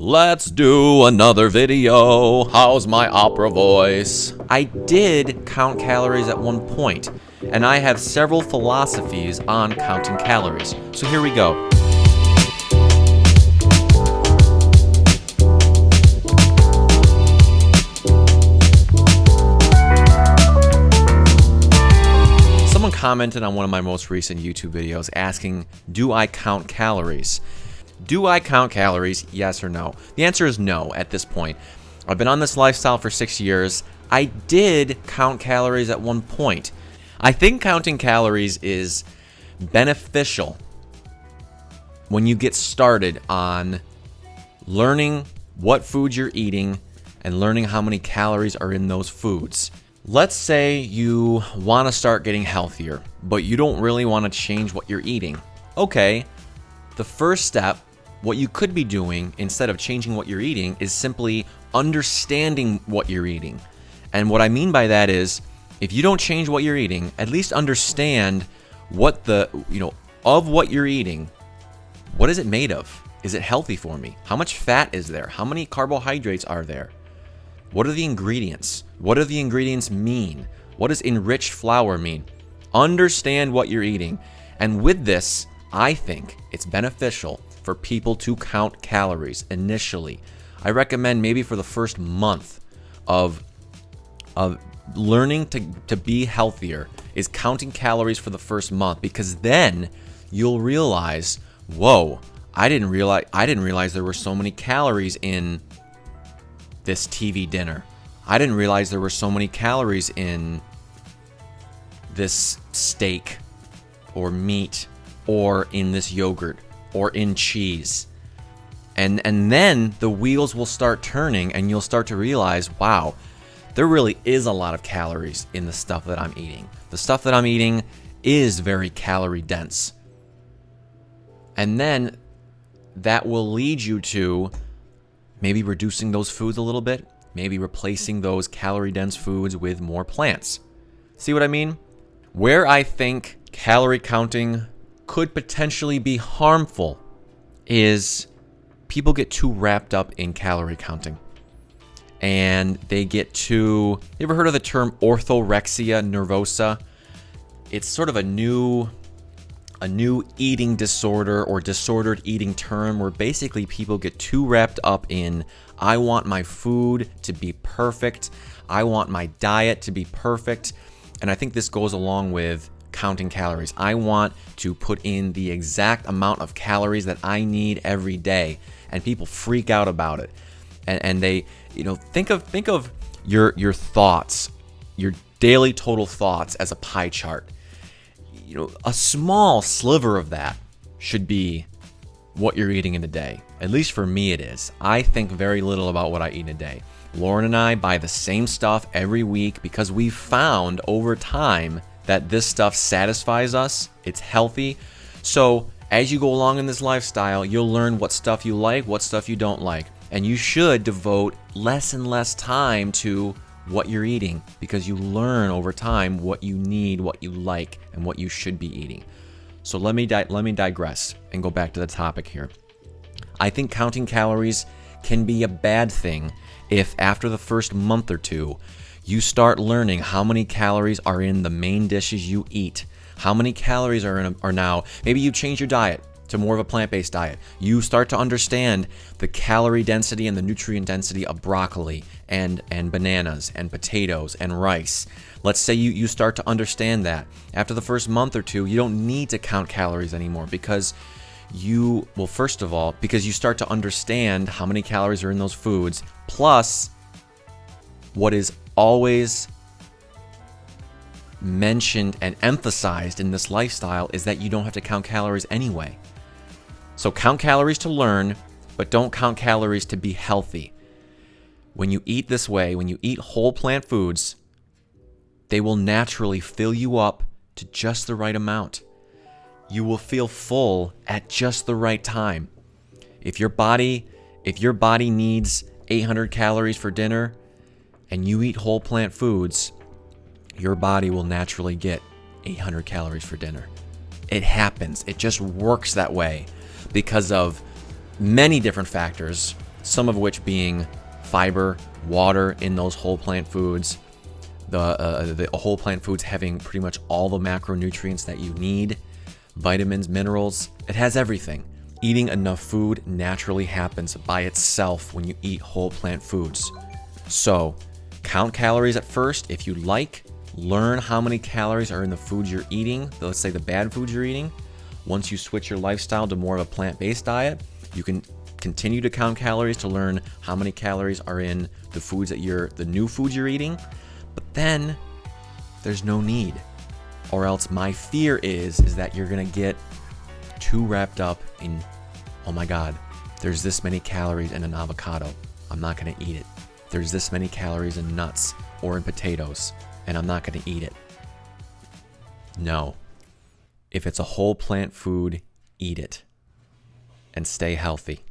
Let's do another video. How's my opera voice? I did count calories at one point, and I have several philosophies on counting calories. So here we go. Someone commented on one of my most recent YouTube videos asking, do I count calories? Do I count calories, yes or no? The answer is no at this point. I've been on this lifestyle for 6 years. I did count calories at one point. I think counting calories is beneficial when you get started on learning what foods you're eating and learning how many calories are in those foods. Let's say you want to start getting healthier, but you don't really want to change what you're eating. Okay, the first step, what you could be doing instead of changing what you're eating, is simply understanding what you're eating. And what I mean by that is, if you don't change what you're eating, at least understand what of what you're eating, what is it made of? Is it healthy for me? How much fat is there? How many carbohydrates are there? What are the ingredients? What do the ingredients mean? What does enriched flour mean? Understand what you're eating. And with this, I think it's beneficial for people to count calories initially. I recommend maybe for the first month of learning to be healthier is counting calories for the first month, because then you'll realize, whoa, I didn't realize there were so many calories in this TV dinner. I didn't realize there were so many calories in this steak or meat or in this yogurt or in cheese. And then the wheels will start turning and you'll start to realize, wow, there really is a lot of calories in the stuff that I'm eating. The stuff that I'm eating is very calorie dense. And then that will lead you to maybe reducing those foods a little bit, maybe replacing those calorie dense foods with more plants. See what I mean? Where I think calorie counting could potentially be harmful is people get too wrapped up in calorie counting. And they get too... You ever heard of the term orthorexia nervosa? It's sort of a new eating disorder or disordered eating term where basically people get too wrapped up in, I want my food to be perfect. I want my diet to be perfect. And I think this goes along with counting calories. I want to put in the exact amount of calories that I need every day. And people freak out about it. And they, think of your thoughts, your daily total thoughts as a pie chart. A small sliver of that should be what you're eating in a day. At least for me it is. I think very little about what I eat in a day. Lauren and I buy the same stuff every week because we've found over time that this stuff satisfies us. It's healthy. So as you go along in this lifestyle, you'll learn what stuff you like, what stuff you don't like. And you should devote less and less time to what you're eating, because you learn over time what you need, what you like, and what you should be eating. So let me digress and go back to the topic here. I think counting calories can be a bad thing if after the first month or two you start learning how many calories are in the main dishes you eat, how many calories are now. Maybe you change your diet to more of a plant-based diet. You start to understand the calorie density and the nutrient density of broccoli and bananas and potatoes and rice. Let's say you start to understand that. After the first month or two, you don't need to count calories anymore because you start to understand how many calories are in those foods. Plus, what is always mentioned and emphasized in this lifestyle is that you don't have to count calories anyway. So count calories to learn, but don't count calories to be healthy. When you eat this way, when you eat whole plant foods, they will naturally fill you up to just the right amount. You will feel full at just the right time. If your body needs 800 calories for dinner and you eat whole plant foods, your body will naturally get 800 calories for dinner. It happens. It just works that way because of many different factors, some of which being fiber, water in those whole plant foods, the whole plant foods having pretty much all the macronutrients that you need, vitamins, minerals. It has everything. Eating enough food naturally happens by itself when you eat whole plant foods. So, count calories at first if you like. Learn how many calories are in the foods you're eating, let's say the bad foods you're eating. Once you switch your lifestyle to more of a plant-based diet, you can continue to count calories to learn how many calories are in the foods that the new foods you're eating. But then there's no need. Or else my fear is that you're gonna get too wrapped up in, oh my God, there's this many calories in an avocado, I'm not gonna eat it. There's this many calories in nuts or in potatoes, and I'm not gonna eat it. No. If it's a whole plant food, eat it. And stay healthy.